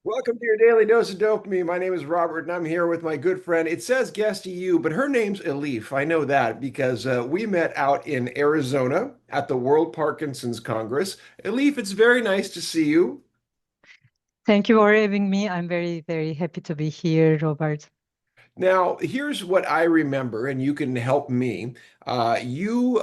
Welcome to your daily dose of dopamine. My name is Robert, and I'm here with my good friend. It says guest to you, but her name's Elif. I know that because we met out in Arizona at the World Parkinson's Congress. Elif, it's very nice to see you. Thank you for having me. I'm very, very happy to be here, Robert. Now, here's what I remember, and you can help me. You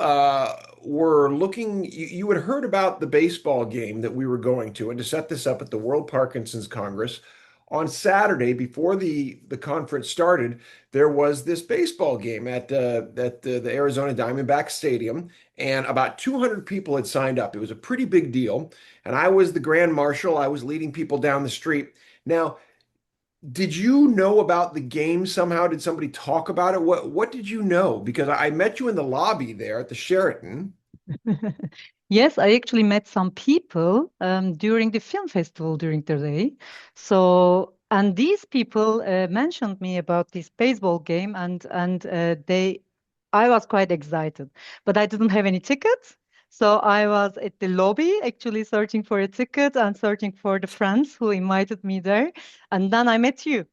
were looking, you had heard about the baseball game that we were going to, and to set this up at the World Parkinson's Congress on Saturday before the conference started, there was this baseball game at the Arizona Diamondback Stadium, and about 200 people had signed up. It was a pretty big deal, and I was the grand marshal. I was leading people down the street. Now, did you know about the game somehow? Did somebody talk about it? What did you know? Because I met you in the lobby there at the Sheraton. Yes, I actually met some people during the film festival during the day. And these people mentioned me about this baseball game, I was quite excited, but I didn't have any tickets. So I was at the lobby actually searching for a ticket and searching for the friends who invited me there. And then I met you,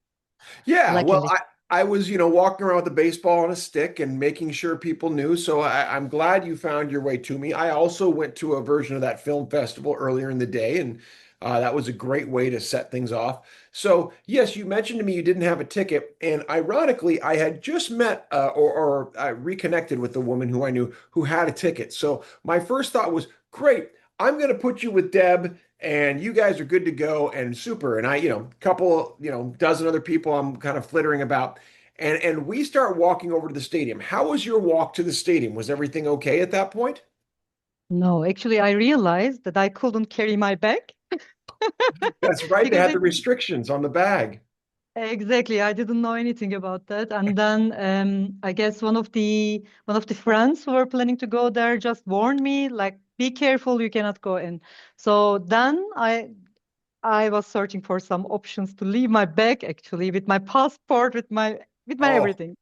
Yeah, well, luckily. I was, walking around with a baseball on a stick and making sure people knew. So I'm glad you found your way to me. I also went to a version of that film festival earlier in the day, and that was a great way to set things off. So yes, you mentioned to me you didn't have a ticket, and ironically, I had just met or I reconnected with the woman who I knew who had a ticket. So my first thought was, great, I'm going to put you with Deb and you guys are good to go and super. And I, couple, dozen other people I'm kind of flittering about. And we start walking over to the stadium. How was your walk to the stadium? Was everything okay at that point? No, actually, I realized that I couldn't carry my bag That's right. They because had the it restrictions on the bag. exactly I didn't know anything about that. And then I guess one of the friends who were planning to go there just warned me, like, be careful, you cannot go in. So then I was searching for some options to leave my bag actually with my passport, with my Oh, everything.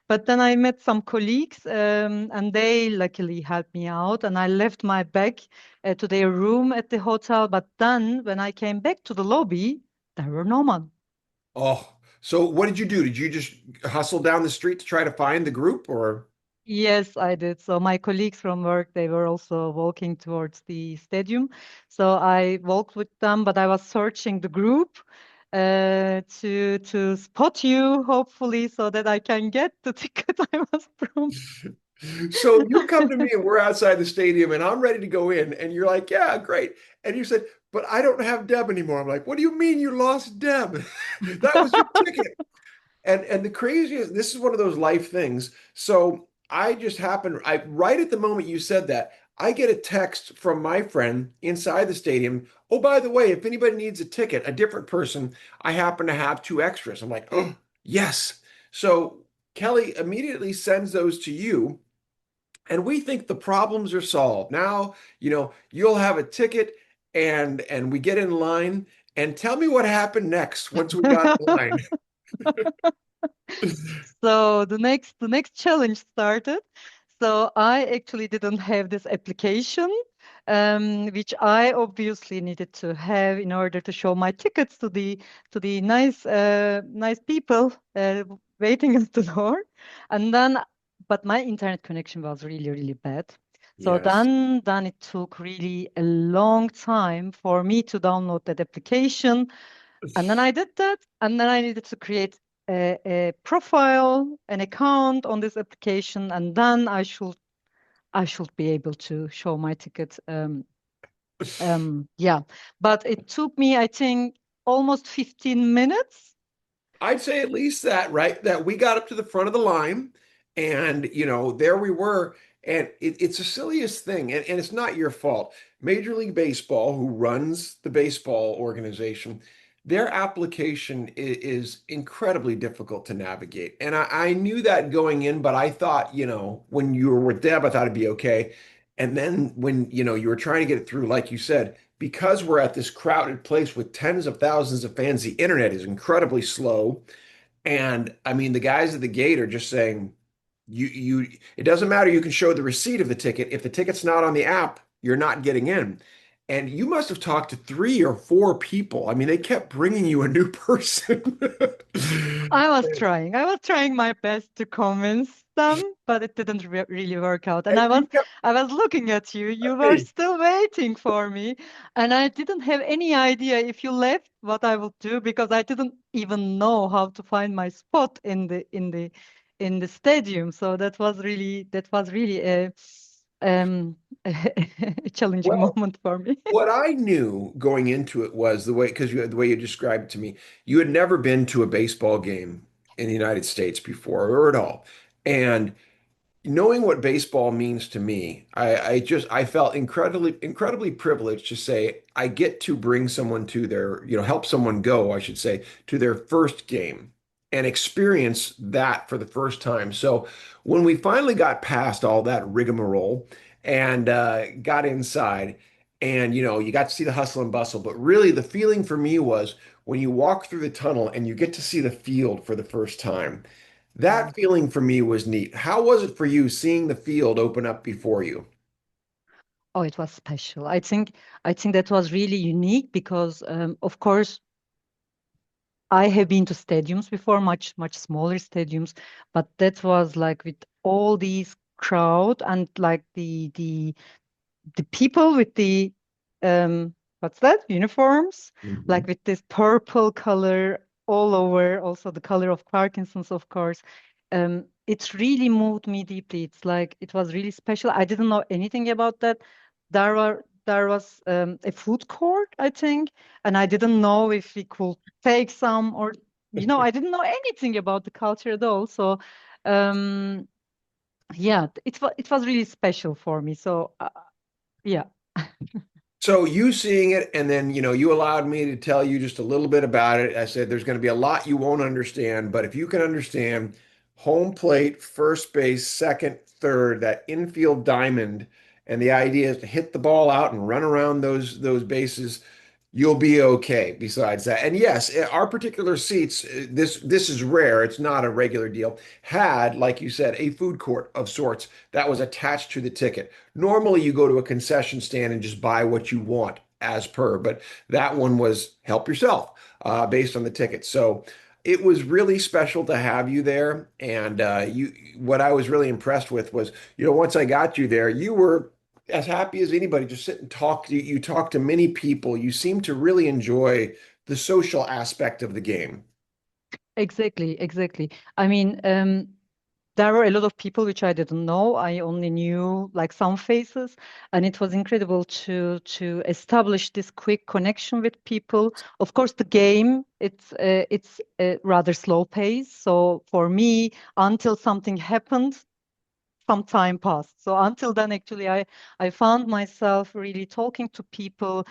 But then I met some colleagues, and they luckily helped me out, and I left my bag to their room at the hotel. But then when I came back to the lobby, there were no one. oh. So what did you do? Did you just hustle down the street to try to find the group or? Yes, I did. So my colleagues from work, they were also walking towards the stadium. So I walked with them, but I was searching the group to spot you, hopefully, so that I can get the ticket I was promised. So you come to me and we're outside the stadium and I'm ready to go in and you're like, yeah, great. And you said, but I don't have Deb anymore. I'm like, what do you mean you lost Deb? That was your ticket. And the craziest, this is one of those life things. So I just happened, I right at the moment you said that, I get a text from my friend inside the stadium. Oh, by the way, if anybody needs a ticket, a different person, I happen to have two extras. I'm like, oh, yes. So Kelly immediately sends those to you, and we think the problems are solved. Now, you'll have a ticket and we get in line. And tell me what happened next once we got in line. So the next challenge started. So I actually didn't have this application, which I obviously needed to have in order to show my tickets to the nice people waiting at the door. And then, but my internet connection was really, really bad. So Yes. then it took really a long time for me to download that application, and then I did that, and then I needed to create a profile, an account on this application, and then I should be able to show my ticket. Yeah, but it took me, I think, almost 15 minutes. I'd say at least that, right? That we got up to the front of the line and, there we were. And it's the silliest thing. And it's not your fault. Major League Baseball, who runs the baseball organization, their application is incredibly difficult to navigate. And I knew that going in, but I thought, when you were with Deb, I thought it'd be okay. And then when, you were trying to get it through, like you said, because we're at this crowded place with tens of thousands of fans, the internet is incredibly slow. And I mean, the guys at the gate are just saying, it doesn't matter. You can show the receipt of the ticket. If the ticket's not on the app, you're not getting in. and you must have talked to 3 or 4 people. I mean, they kept bringing you a new person. I was trying my best to convince them, but it didn't really work out. And And you kept, I was looking at you. You were hey, still waiting for me, and I didn't have any idea if you left what I would do because I didn't even know how to find my spot in the stadium. So that was really a um a challenging well, moment for me. what I knew going into it was because the way you described it to me, you had never been to a baseball game in the United States before or at all. And knowing what baseball means to me, I felt incredibly privileged to say I get to bring someone to help someone go, I should say, to their first game and experience that for the first time. So when we finally got past all that rigmarole and got inside, and you got to see the hustle and bustle, but really the feeling for me was when you walk through the tunnel and you get to see the field for the first time. Mm. That feeling for me was neat. How was it for you seeing the field open up before you? Oh, it was special. I think that was really unique because, of course, I have been to stadiums before, much smaller stadiums, but that was like with all these crowd and like the people with the what's that uniforms, like Mhm. with this purple color all over, also the color of Parkinson's, of course. It really moved me deeply. It's like it was really special. I didn't know anything about that. There was a food court, I think, and I didn't know if we could take some or I didn't know anything about the culture at all. So um yeah, it was really special for me. So yeah. So you seeing it, and then you allowed me to tell you just a little bit about it. I said there's going to be a lot you won't understand, but if you can understand home plate, first base, second, third, that infield diamond, and the idea is to hit the ball out and run around those bases, you'll be okay besides that. And yes, our particular seats, this is rare, it's not a regular deal, had, like you said, a food court of sorts that was attached to the ticket. Normally you go to a concession stand and just buy what you want as per, but that one was help yourself based on the ticket. So it was really special to have you there. And what I was really impressed with was, once I got you there, you were as happy as anybody. Just sit and talk. You talk to many people. You seem to really enjoy the social aspect of the game. Exactly, exactly. I mean, there were a lot of people which I didn't know. I only knew like some faces, and it was incredible to establish this quick connection with people. Of course, the game it's a rather slow pace. So for me, until something happened, some time passed. So until then, actually, I found myself really talking to people.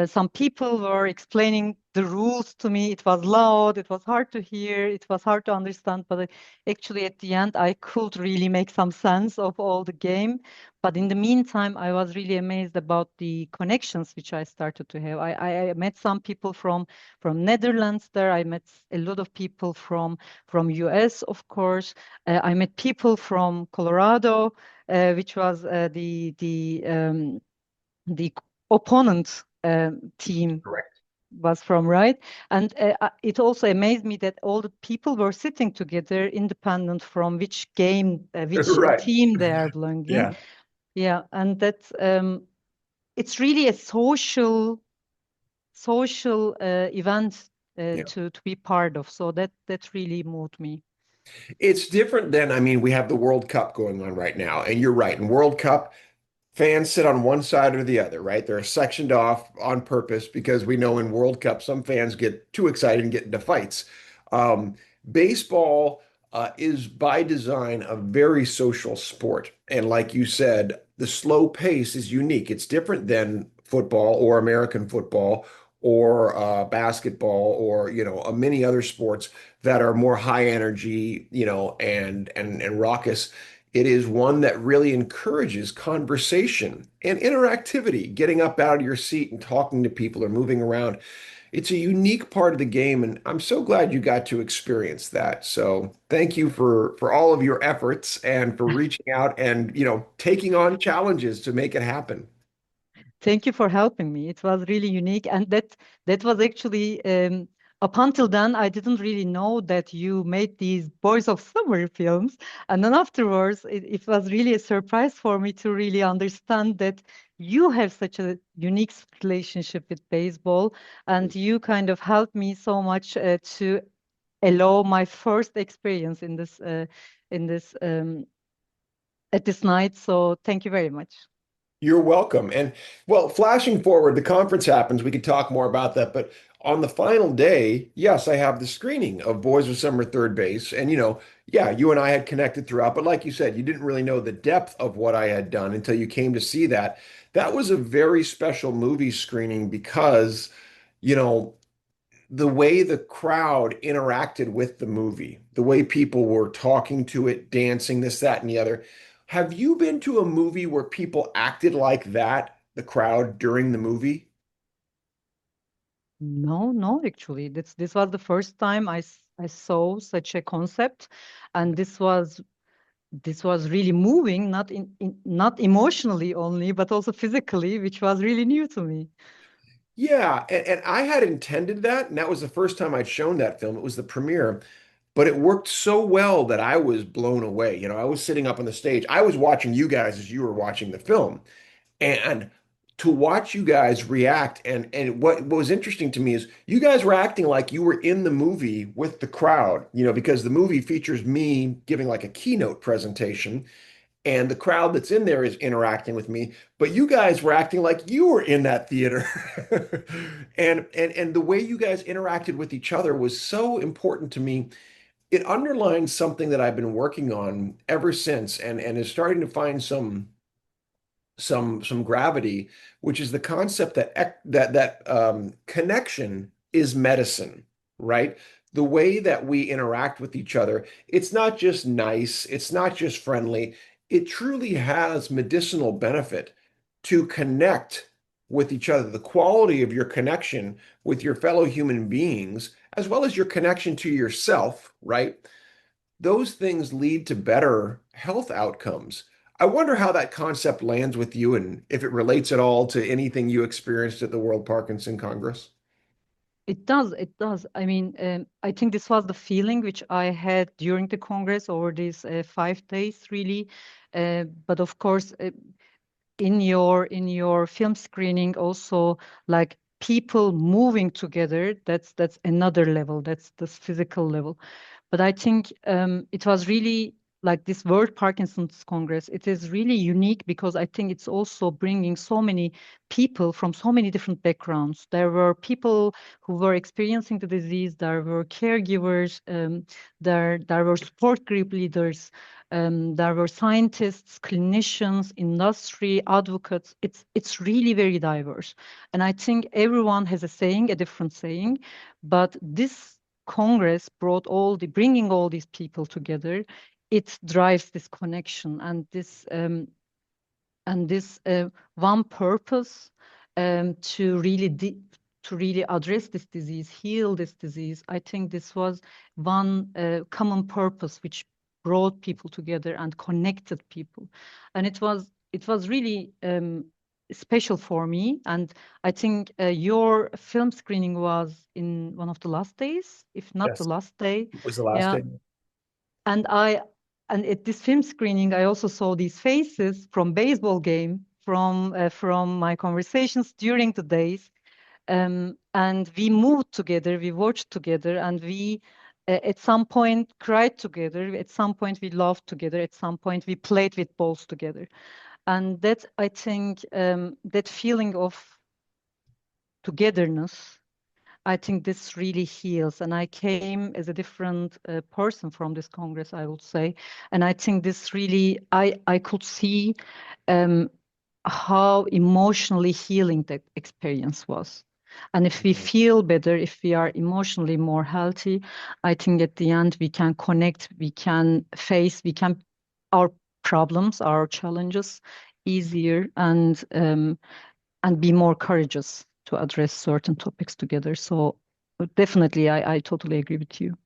Some people were explaining the rules to me. It was loud. It was hard to hear. It was hard to understand. But actually, at the end, I could really make some sense of all the game. But in the meantime, I was really amazed about the connections which I started to have. I met some people from Netherlands there. I met a lot of people from US, of course. I met people from Colorado, which was the opponent team Correct. was from, right? And it also amazed me that all the people were sitting together, independent from which game, which Right. team they are belonging. Yeah. Yeah, and that's it's really a social event Yeah. to be part of. So that really moved me. It's different than, I mean, we have the World Cup going on right now, and you're right. In World Cup, fans sit on one side or the other, right? They're sectioned off on purpose because we know in World Cup some fans get too excited and get into fights. Um, Baseball is by design a very social sport. And like you said, the slow pace is unique. It's different than football or American football or basketball or, many other sports that are more high energy, and raucous. It is one that really encourages conversation and interactivity, getting up out of your seat and talking to people or moving around. It's a unique part of the game, and I'm so glad you got to experience that. So thank you for all of your efforts and for reaching out and taking on challenges to make it happen. Thank you for helping me. It was really unique, and that was actually up until then I didn't really know that you made these Boys of Summer films, and then afterwards it was really a surprise for me to really understand that you have such a unique relationship with baseball, and you kind of helped me so much to allow my first experience in this at this night. So thank you very much. You're welcome. And well, flashing forward, the conference happens. We could talk more about that. But on the final day, yes, I have the screening of Boys of Summer Third Base. And, yeah, you and I had connected throughout. But like you said, you didn't really know the depth of what I had done until you came to see that. That was a very special movie screening because, you know, the way the crowd interacted with the movie, the way people were talking to it, dancing, this, that, and the other. Have you been to a movie where people acted like that, the crowd during the movie? No, no, actually, this was the first time I saw such a concept, and this was really moving, not emotionally only, but also physically, which was really new to me. Yeah, and I had intended that, and that was the first time I'd shown that film. It was the premiere, but it worked so well that I was blown away. I was sitting up on the stage. I was watching you guys as you were watching the film. And to watch you guys react, and what was interesting to me is you guys were acting like you were in the movie with the crowd, because the movie features me giving like a keynote presentation, and the crowd that's in there is interacting with me, but you guys were acting like you were in that theater. And the way you guys interacted with each other was so important to me. It underlines something that I've been working on ever since, and is starting to find some gravity, which is the concept that connection is medicine, right? The way that we interact with each other, it's not just nice, it's not just friendly. It truly has medicinal benefit to connect with each other. The quality of your connection with your fellow human beings, as well as your connection to yourself, right? Those things lead to better health outcomes. I wonder how that concept lands with you and if it relates at all to anything you experienced at the World Parkinson Congress. It does, it does. I mean, I think this was the feeling which I had during the Congress over these 5 days, really. But of course, in your film screening also, like people moving together, that's another level, that's this physical level. But I think it was really like this World Parkinson's Congress. It is really unique because I think it's also bringing so many people from so many different backgrounds. There were people who were experiencing the disease. There were caregivers. There were support group leaders. There were scientists, clinicians, industry, advocates. It's really very diverse, and I think everyone has a saying, a different saying, but this Congress bringing all these people together. It drives this connection and this one purpose to to really address this disease, heal this disease. I think this was one common purpose which brought people together and connected people, and it was really special for me. And I think your film screening was in one of the last days, if not the Yes, last day. it was the last Yeah, day. and and at this film screening, I also saw these faces from baseball game, from my conversations during the days, and we moved together, we watched together, and we at some point cried together. At some point, we laughed together. At some point, we played with balls together, and that I think that feeling of togetherness, I think this really heals. And I came as a different person from this Congress, I would say. And I think this really, I could see um, how emotionally healing that experience was. And if we feel better, if we are emotionally more healthy, I think at the end we can connect, we can our problems, our challenges easier, and be more courageous to address certain topics together. So definitely, I totally agree with you.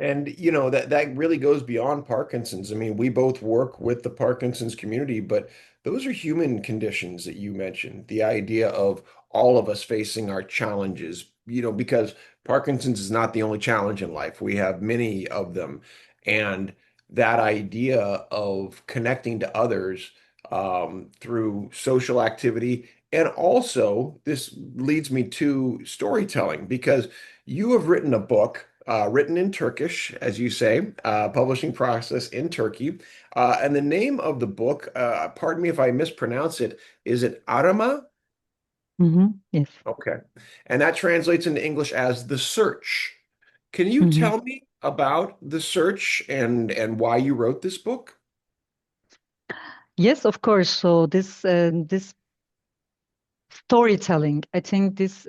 And that really goes beyond Parkinson's. I mean, we both work with the Parkinson's community, but those are human conditions that you mentioned. The idea of all of us facing our challenges, because Parkinson's is not the only challenge in life. We have many of them. And that idea of connecting to others through social activity. And also, this leads me to storytelling because you have written a book written in Turkish, as you say, publishing process in Turkey. And the name of the book, pardon me if I mispronounce it, is it Arama? Yes. Okay. And that translates into English as The Search. Can you Hmm. tell me about The Search and why you wrote this book? Yes, of course. So this storytelling, I think this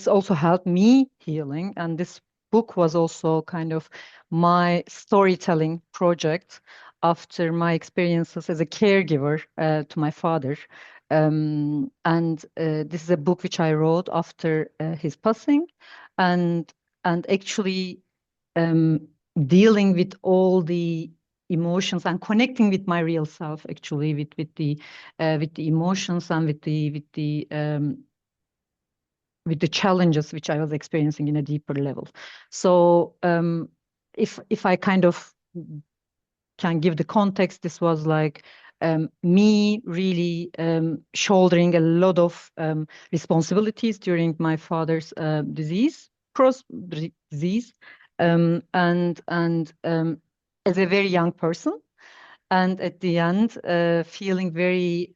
also helped me healing, and this book was also kind of my storytelling project after my experiences as a caregiver to my father. And this is a book which I wrote after his passing, and actually um, dealing with all the emotions and connecting with my real self, actually with the emotions and with the challenges which I was experiencing in a deeper level. So if I kind of can give the context, this was like me really shouldering a lot of responsibilities during my father's disease, and as a very young person, and at the end, feeling very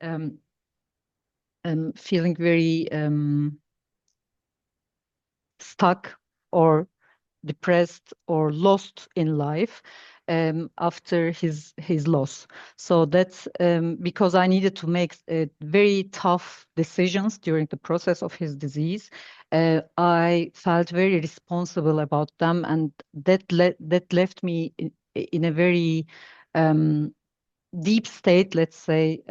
stuck or depressed or lost in life after his loss. So that's because I needed to make very tough decisions during the process of his disease. I felt very responsible about them, and that left me in a very um, deep state, let's say,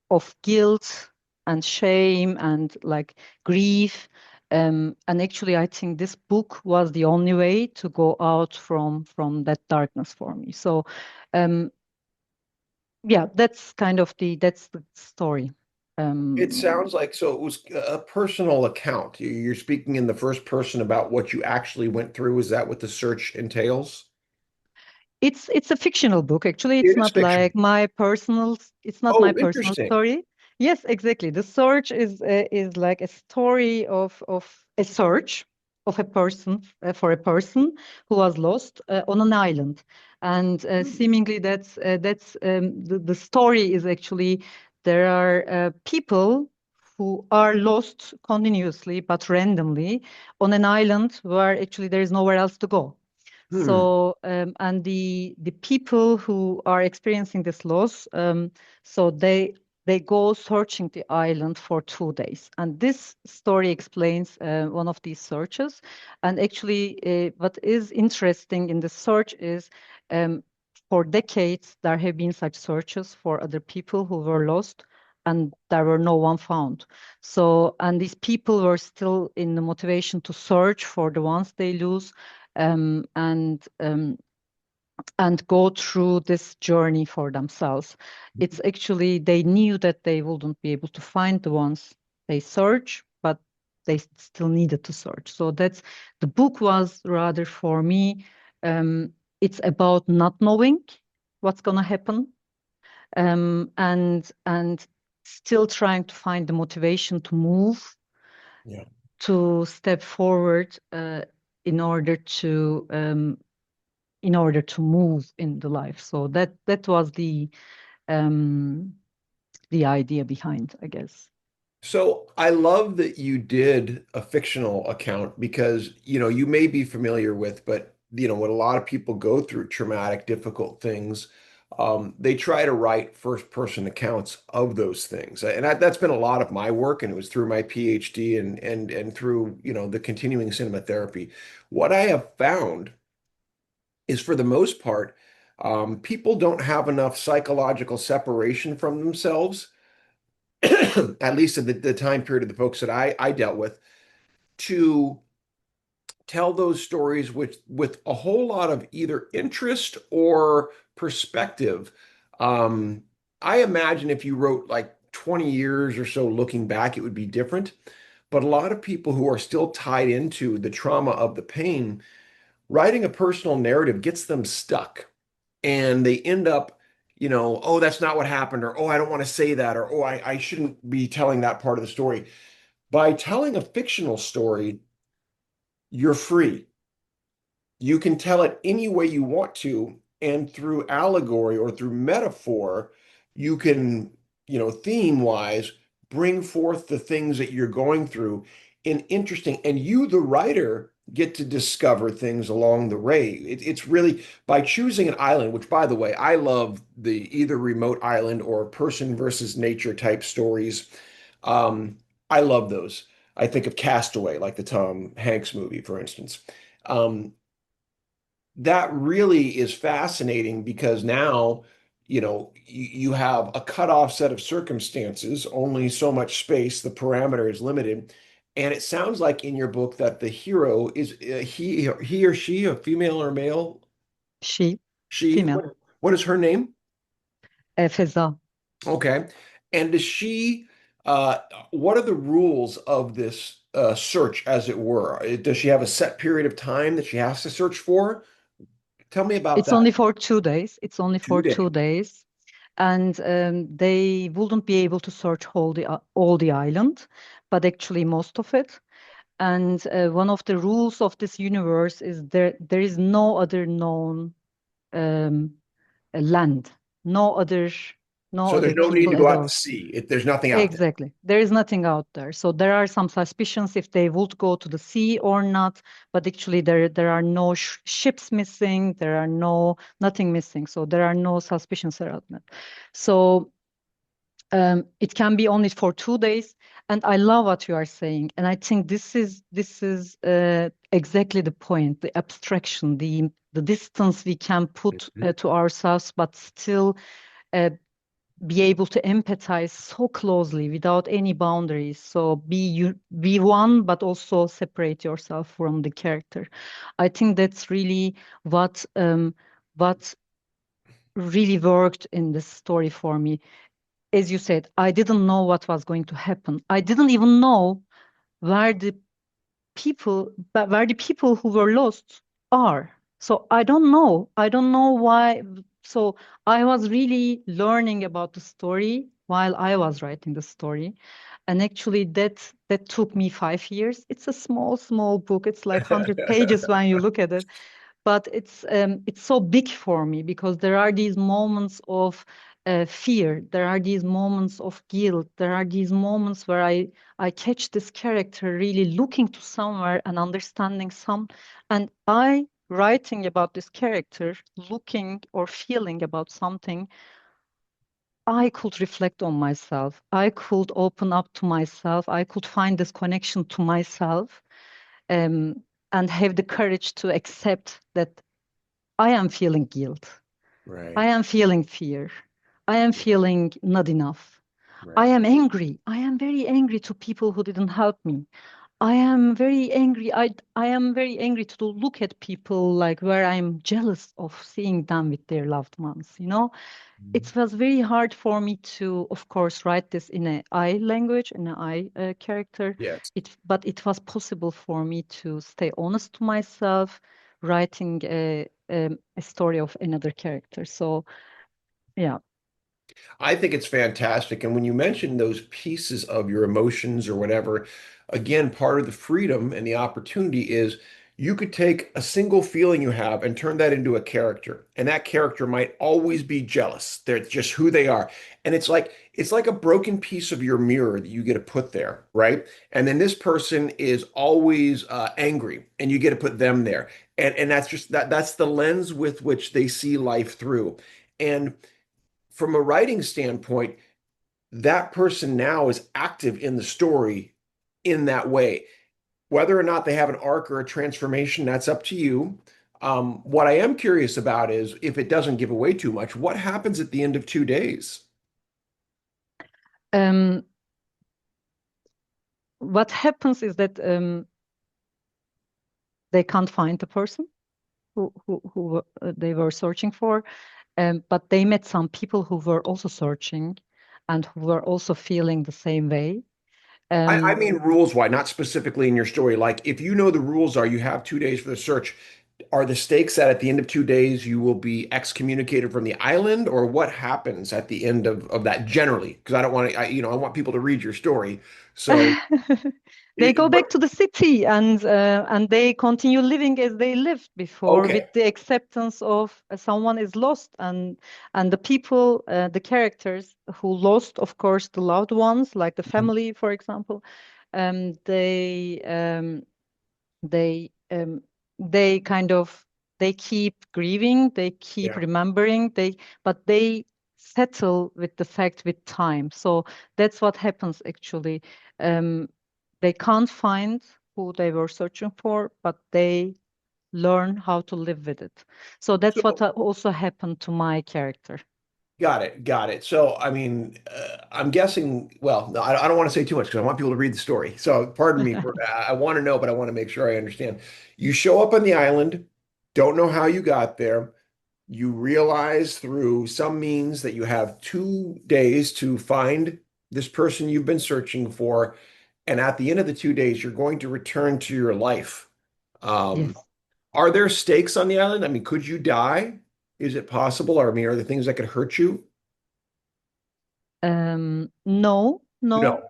of guilt and shame and like grief. And actually, I think this book was the only way to go out from that darkness for me. So, um, yeah, that's the story. It Um, sounds like so it was a personal account. You're speaking in the first person about what you actually went through. Is that what The Search entails? it's a fictional book. Actually, It is fiction. it's not my Oh, personal interesting. story. Yes, exactly. The search is like a story of a search of a person for a person who was lost on an island. And seemingly the story is actually there are people who are lost continuously but randomly on an island where actually there is nowhere else to go. Hmm. So, and the people who are experiencing this loss, so they go searching the island for 2 days, and this story explains one of these searches. And actually, what is interesting in the search is, um, for decades there have been such searches for other people who were lost, and there were no one found. So, and these people were still in the motivation to search for the ones they lose, um, and um, and go through this journey for themselves. It's actually they knew that they wouldn't be able to find the ones they search, but they still needed to search. So that's the book was rather for me. It's about not knowing what's going to happen, and still trying to find the motivation to move, Yeah. to step forward in order to um, in order to move in the life. So that was um, the idea behind, I guess. So I love that you did a fictional account because, you may be familiar with, but when a lot of people go through traumatic, difficult things, they try to write first person accounts of those things. And that's been a lot of my work, and it was through my PhD and through, the continuing cinema therapy. What I have found is for the most part, people don't have enough psychological separation from themselves, at least at the time period of the folks that I dealt with, to tell those stories with a whole lot of either interest or perspective. Um, I imagine if you wrote like 20 years or so looking back, it would be different. But a lot of people who are still tied into the trauma of the pain, writing a personal narrative gets them stuck. And they end up, oh, that's not what happened, or oh, I don't want to say that, or oh, I shouldn't be telling that part of the story. By telling a fictional story, you're free. You can tell it any way you want to, and through allegory or through metaphor, you can, theme wise, bring forth the things that you're going through in interesting, and you, the writer, get to discover things along the way. It's really by choosing an island, which, by the way, I love the either remote island or person versus nature type stories. Um, I love those. I think of Castaway, like the Tom Hanks movie, for instance. Um, that really is fascinating because now, you have a cutoff set of circumstances, only so much space, the parameter is limited. And it sounds like in your book that the hero is he or she, a female or male? She, She, female, what is her name? Feza. Okay. And does she, uh, what are the rules of this search, as it were? Does she have a set period of time that she has to search for? Tell me about It's that. only for 2 days. It's only for 2 days. 2 days. And they wouldn't be able to search all the island, but actually most of it. And one of the rules of this universe is there is no other known um, land, no other no So other there's no need people to go at out to all. sea. There's nothing out there. Exactly. There is nothing out there. So there are some suspicions if they would go to the sea or not, but actually there are no ships missing, there are nothing missing. So there are no suspicions around that. So it can be only for 2 days. And I love what you are saying. And I think this is exactly the point, the abstraction, the distance we can put Mhm. to ourselves, but still uh, be able to empathize so closely without any boundaries. So be one, but also separate yourself from the character. I think that's really what really worked in this story for me. As you said, I didn't know what was going to happen. I didn't even know where the where the people who were lost are. So I don't know why. So I was really learning about the story while I was writing the story. And actually that took me 5 years. It's a small book. It's like 100 pages when you look at it, but it's so big for me because there are these moments of fear, there are these moments of guilt, there are these moments where I catch this character really looking to somewhere and understanding some, and I writing about this character looking or feeling about something. I could reflect on myself. I could open up to myself. I could find this connection to myself, um, and have the courage to accept that I am feeling guilt. I Right, am feeling fear. I am feeling not enough. I right. am angry. I am very angry to people who didn't help me. I am very angry. I am very angry to look at people like where I'm jealous of seeing them with their loved ones, you know? Mhm. It was very hard for me to, of course, write this in a I language, in an I character. Yes. But it was possible for me to stay honest to myself, writing a story of another character. So yeah. I think it's fantastic. And when you mention those pieces of your emotions or whatever, again, part of the freedom and the opportunity is you could take a single feeling you have and turn that into a character. And that character might always be jealous. They're just who they are. And it's like a broken piece of your mirror that you get to put there, right? And then this person is always angry, and you get to put them there. And that's just that's the lens with which they see life through. And from a writing standpoint, that person now is active in the story in that way. Whether or not they have an arc or a transformation, that's up to you. What I am curious about is if it doesn't give away too much, what happens at the end of 2 days? Um, what happens is that they can't find the person who they were searching for. But they met some people who were also searching and who were also feeling the same way. I Um, mean rules why, not specifically in your story. Like if you know the rules are you have 2 days for the search, are the stakes that at the end of 2 days you will be excommunicated from the island, or what happens at the end of that generally? Because I don't want to, I want people to read your story. So, they go what? back to the city and they continue living as they lived before, Okay. with the acceptance of someone is lost, and the people, the characters who lost, of course, the loved ones, like the Mhm. family, for example, um, they um, they um, they kind of they keep grieving, they keep Yeah. remembering, but they settle with the fact with time. So that's what happens actually. um, they can't find who they were searching for, but they learn how to live with it. So that's what So also happened to my character. got it, got it. So, I mean, I'm guessing, well, no, I don't want to say too much because I want people to read the story. So, pardon me for, I want to know, but I want to make sure I understand. You show up on the island, don't know how you got there. You realize through some means that you have 2 days to find this person you've been searching for. And at the end of the 2 days, you're going to return to your life. Um, Yes. are there stakes on the island? I mean, could you die? Is it possible? Or, I mean, are there things that could hurt you? No, no. No.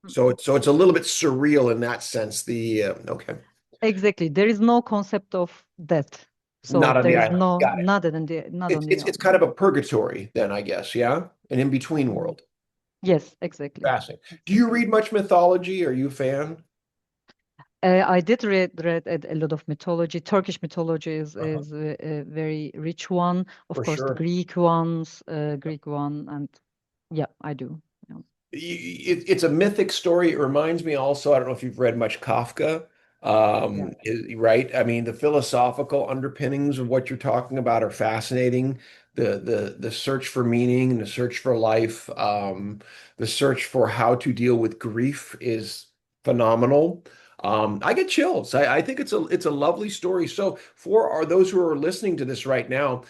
So it's a little bit surreal in that sense. Okay, Exactly. There is no concept of death. So not on there the is island. no Got it. not in the not on the It's kind island. of a purgatory then, I guess. Yeah, an in between Mhm. world. Yes, exactly. Fascinating. Do you Exactly. read much mythology? Are you a fan? I did read a lot of mythology. Turkish mythology Uh-huh. is a very rich one. Of For course, the sure. Greek ones, Greek one, and yeah, I do. Yeah. It's a mythic story. It reminds me also, I don't know if you've read much Kafka, Yeah. right? I mean, the philosophical underpinnings of what you're talking about are fascinating. The search for meaning and the search for life, the search for how to deal with grief is phenomenal. I get chills. I think it's a lovely story. So for are those who are listening to this right now,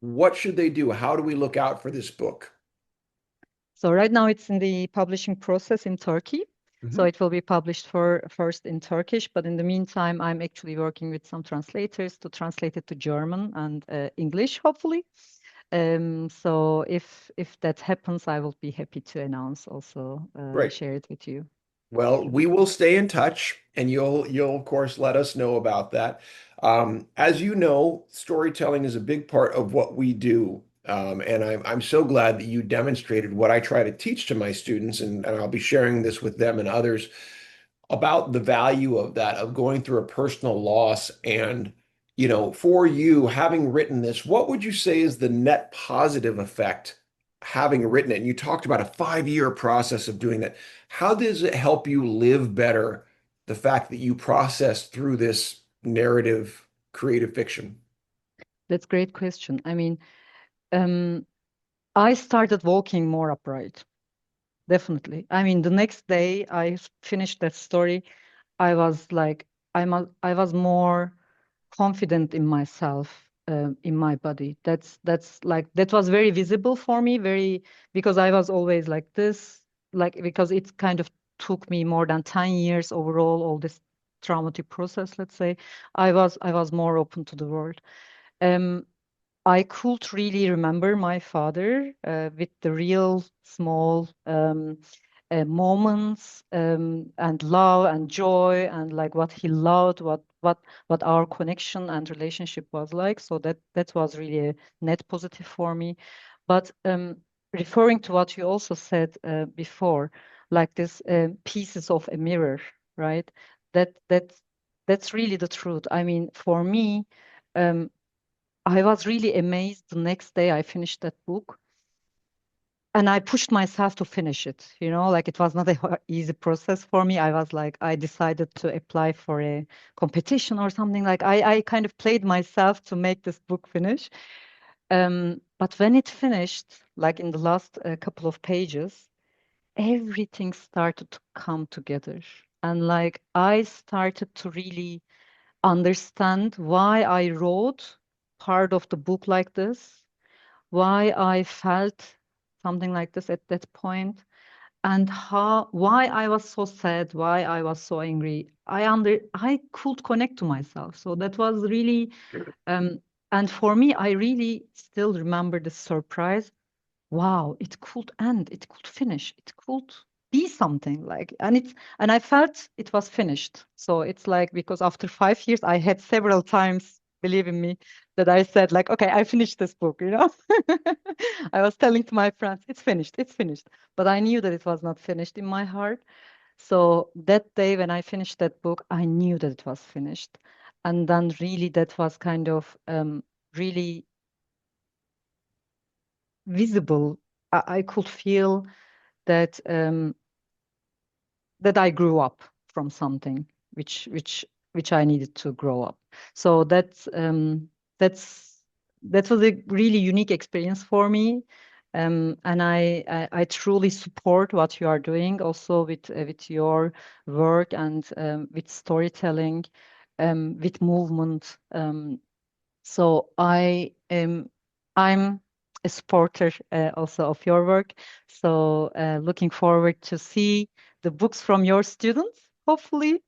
what should they do? How do we look out for this book? So right now it's in the publishing process in Turkey. So Mhm. it will be published for first in Turkish, but in the meantime, I'm actually working with some translators to translate it to German and English, hopefully. So if that happens, I will be happy to announce also, Great. share it with you. Thank Well, you. we will stay in touch, and you'll of course let us know about that. As you know, storytelling is a big part of what we do, and I'm so glad that you demonstrated what I try to teach to my students, and I'll be sharing this with them and others about the value of that, of going through a personal loss. And, for you, having written this, what would you say is the net positive effect having written it? And you talked about a 5-year process of doing that. How does it help you live better, the fact that you processed through this narrative creative fiction? That's a great question. I mean, um, I started walking more upright, definitely. I mean, the next day I finished that story, I was like, I was more confident in myself, in my body. That's like that was very visible for me, very, because I was always like this, like because it kind of took me more than 10 years overall, all this traumatic process, let's say. I was more open to the world. Um, I could really remember my father with the real small moments, and love and joy, and like what he loved, what our connection and relationship was like. So that was really a net positive for me. But referring to what you also said before, like this pieces of a mirror, right? That that that's really the truth. I mean, for me. Um, I was really amazed the next day I finished that book, and I pushed myself to finish it. Like it was not a easy process for me. I was like, I decided to apply for a competition or something. Like I kind of played myself to make this book finish. But when it finished, like in the last couple of pages, everything started to come together. And like I started to really understand why I wrote part of the book like this, why I felt something like this at that point, and how why I was so sad, why I was so angry. I could connect to myself. So that was really um and for me, I really still remember the surprise. Wow, it could end, it could finish, it could be something like, and I felt it was finished. So it's like, because after 5 years I had several times, believe in me, that I said like, okay, I finished this book, you know. I was telling to my friends, it's finished, it's finished, but I knew that it was not finished in my heart. So that day when I finished that book, I knew that it was finished. And then really that was kind of really visible. I could feel that that I grew up from something which I needed to grow up. So that's that was a really unique experience for me. And I truly support what you are doing also with your work and with storytelling, with movement. So I'm a supporter also of your work. So looking forward to see the books from your students, hopefully,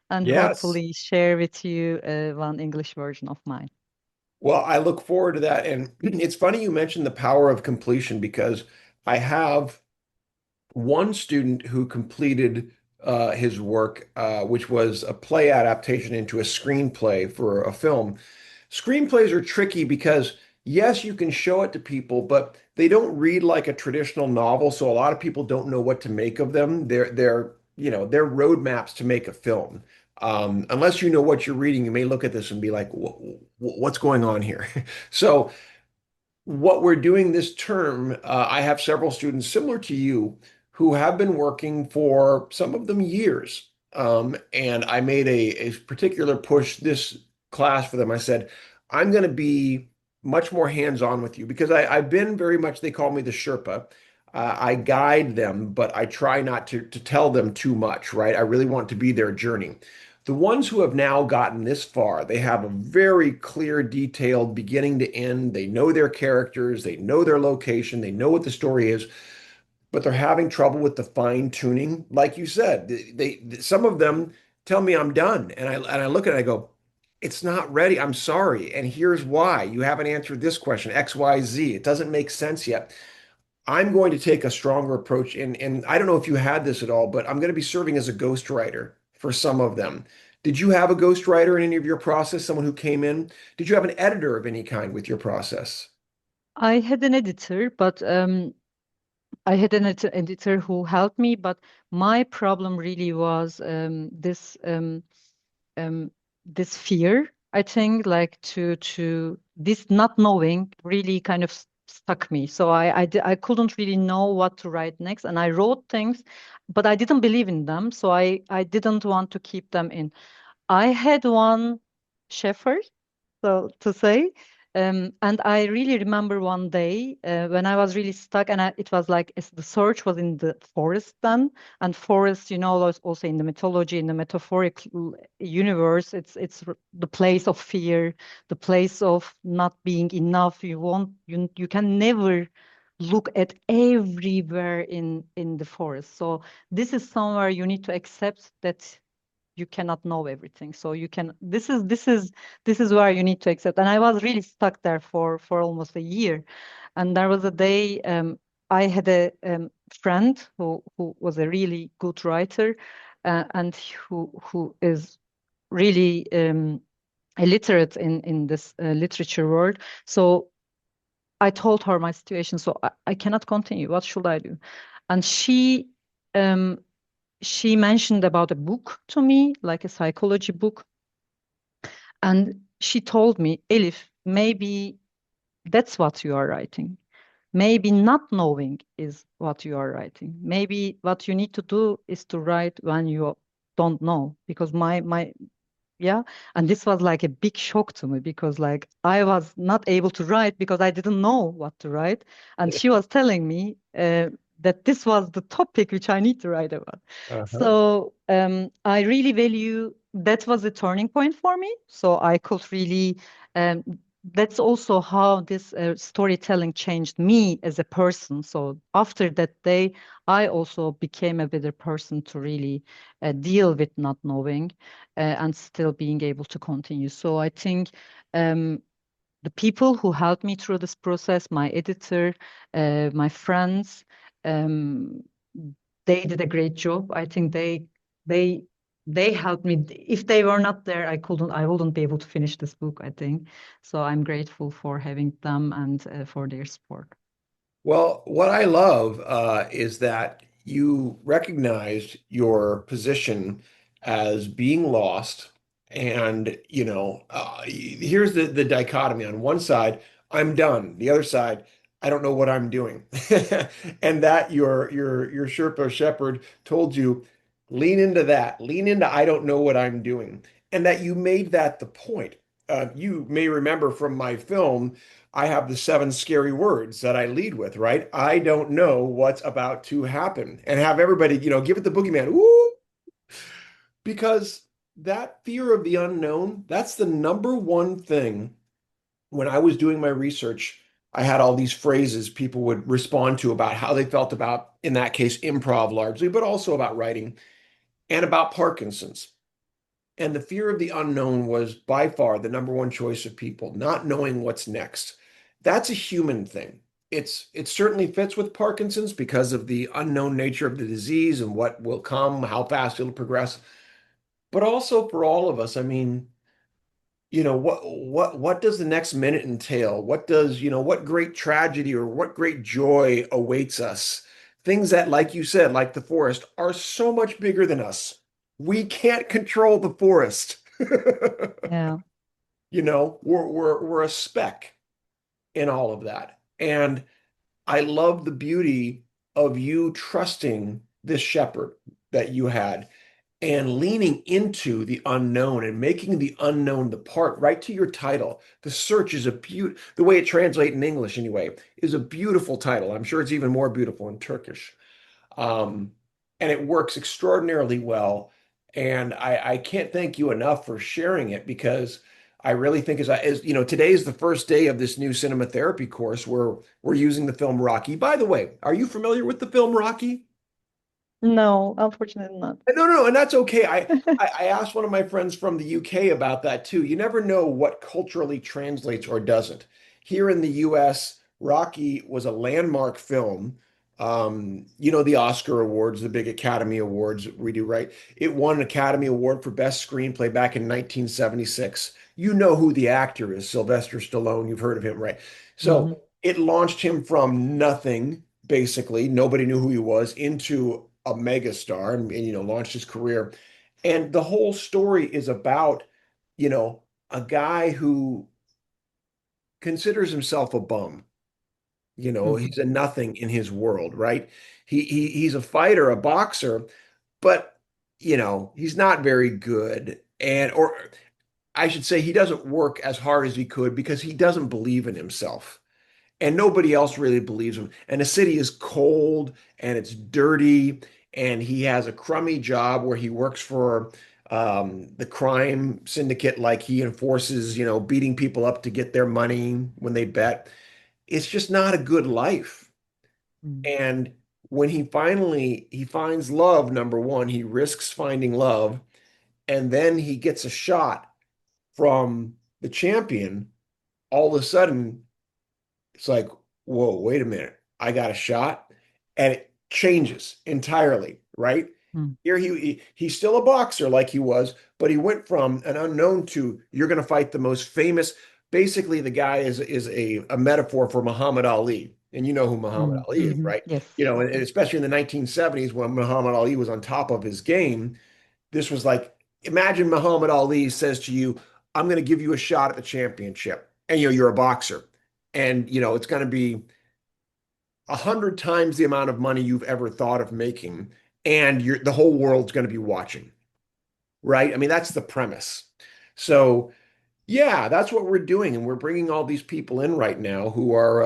and Yes. hopefully share with you one English version of mine. Well, I look forward to that. And it's funny you mentioned the power of completion because I have one student who completed his work, which was a play adaptation into a screenplay for a film. Screenplays are tricky because, yes, you can show it to people, but they don't read like a traditional novel, so a lot of people don't know what to make of them. They're roadmaps to make a film. Unless you know what you're reading, you may look at this and be like, "What's going on here?" So what we're doing this term, I have several students similar to you who have been working for some of them years. And I made a particular push this class for them. I said, I'm going to be much more hands-on with you because I've been very much, they call me the Sherpa. I guide them, but I try not to tell them too much, right? I really want to be their journey. The ones who have now gotten this far, they have a very clear, detailed beginning to end. They know their characters, they know their location, they know what the story is, but they're having trouble with the fine tuning. Like you said, some of them tell me I'm done, and I look at it, I go, it's not ready. I'm sorry, and here's why. You haven't answered this question, X, Y, Z. It doesn't make sense yet. I'm going to take a stronger approach. And I don't know if you had this at all, but I'm going to be serving as a ghostwriter for some of them. Did you have a ghostwriter in any of your process, someone who came in? Did you have an editor of any kind with your process? I had an editor, but I had an editor who helped me. But my problem really was um, this fear, I think, like to this not knowing really kind of stuck me. So I couldn't really know what to write next, and I wrote things, but I didn't believe in them, so I didn't want to keep them in. I had one shepherd, so to say. And I really remember one day when I was really stuck, and it was like the search was in the forest then, and forest, you know, was also in the mythology, in the metaphoric universe. It's the place of fear, the place of not being enough. You can never look at everywhere in the forest. So this is somewhere you need to accept that you cannot know everything. So you can this is where you need to accept. And I was really stuck there for almost a year. And there was a day I had a friend who was a really good writer, and who is really illiterate in this literature world. So I told her my situation. So I cannot continue. What should I do? And um, she mentioned about a book to me, like a psychology book. And she told me, Elif, maybe that's what you are writing. Maybe not knowing is what you are writing. Maybe what you need to do is to write when you don't know. Because my yeah, and this was like a big shock to me, because like I was not able to write because I didn't know what to write. And she was telling me that this was the topic which I need to write about. Uh-huh. So I really value that was a turning point for me. So I could really um, that's also how this storytelling changed me as a person. So after that day, I also became a better person to really deal with not knowing and still being able to continue. So I think um, the people who helped me through this process, my editor, my friends, um, they did a great job. I think they they helped me. If they were not there, I wouldn't be able to finish this book, I think. So I'm grateful for having them and for their support. Well, what I love is that you recognized your position as being lost. And, here's the dichotomy. On one side, I'm done. The other side, I don't know what I'm doing. And that your Sherpa or shepherd told you, lean into that, lean into I don't know what I'm doing. And that you made that the point. You may remember from my film I have the seven scary words that I lead with, right? I don't know what's about to happen. And have everybody, give it the boogeyman. Ooh, because that fear of the unknown, that's the number one thing. When I was doing my research, I had all these phrases people would respond to about how they felt about, in that case, improv largely, but also about writing and about Parkinson's. And the fear of the unknown was by far the number one choice of people, not knowing what's next. That's a human thing. It certainly fits with Parkinson's because of the unknown nature of the disease and what will come, how fast it'll progress. But also for all of us, I mean, what does the next minute entail? What does, what great tragedy or what great joy awaits us? Things that, like you said, like the forest, are so much bigger than us. We can't control the forest. Yeah. We're a speck in all of that. And I love the beauty of you trusting this shepherd that you had and leaning into the unknown and making the unknown the part right to your title. The search is the way it translates in English anyway, is a beautiful title. I'm sure it's even more beautiful in Turkish. Um, and it works extraordinarily well. And I can't thank you enough for sharing it because I really think today is the first day of this new cinema therapy course where we're using the film Rocky. By the way, are you familiar with the film Rocky? No, unfortunately not. No, and that's okay. I asked one of my friends from the UK about that too. You never know what culturally translates or doesn't. Here in the US, Rocky was a landmark film. The Oscar Awards, the big Academy Awards we do, right? It won an Academy Award for Best Screenplay back in 1976. You know who the actor is, Sylvester Stallone. You've heard of him, right? So Hmm. it launched him from nothing, basically. Nobody knew who he was, into a megastar and launched his career. And the whole story is about, a guy who considers himself a bum. Hmm. He's a nothing in his world, right? He's a fighter, a boxer, but he's not very good. Or I should say he doesn't work as hard as he could because he doesn't believe in himself. And nobody else really believes him. And the city is cold and it's dirty, and he has a crummy job where he works for the crime syndicate, like he enforces, beating people up to get their money when they bet. It's just not a good life. And when he finds love, number one, he risks finding love, and then he gets a shot from the champion. All of a sudden, it's like, whoa, wait a minute. I got a shot. And it changes entirely, right? Hmm. Here he's still a boxer like he was, but he went from an unknown to you're going to fight the most famous. Basically, the guy is a metaphor for Muhammad Ali. And you know who Muhammad Mm. Ali is, Hmm. right? Yes. And especially in the 1970s when Muhammad Ali was on top of his game, this was like, imagine Muhammad Ali says to you, I'm going to give you a shot at the championship. And you're a boxer. And it's going to be 100 times the amount of money you've ever thought of making, and the whole world's going to be watching, right? I mean, that's the premise. So, yeah, that's what we're doing, and we're bringing all these people in right now who are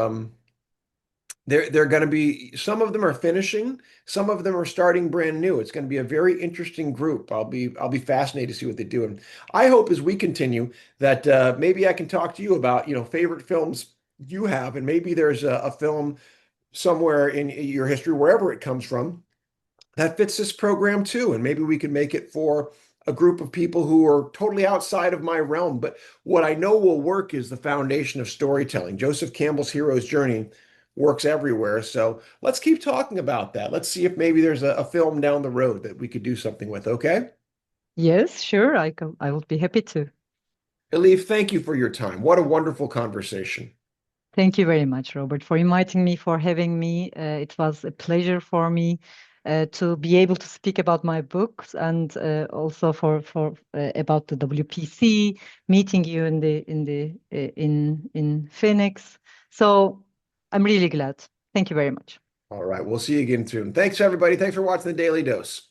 They're going to be, some of them are finishing, some of them are starting brand new. It's going to be a very interesting group. I'll be fascinated to see what they do. And I hope as we continue that maybe I can talk to you about, favorite films you have, and maybe there's a film somewhere in your history, wherever it comes from, that fits this program too. And maybe we can make it for a group of people who are totally outside of my realm. But what I know will work is the foundation of storytelling. Joseph Campbell's hero's journey works everywhere. So let's keep talking about that. Let's see if maybe there's a film down the road that we could do something with. Okay. Yes, sure. I would be happy to. Elif, thank you for your time. What a wonderful conversation. Thank you very much, Robert, for inviting me, for having me. It was a pleasure for me to be able to speak about my books and also for about the WPC, meeting you in Phoenix. So I'm really glad. Thank you very much. All right. We'll see you again soon. Thanks, everybody. Thanks for watching the Daily Dose.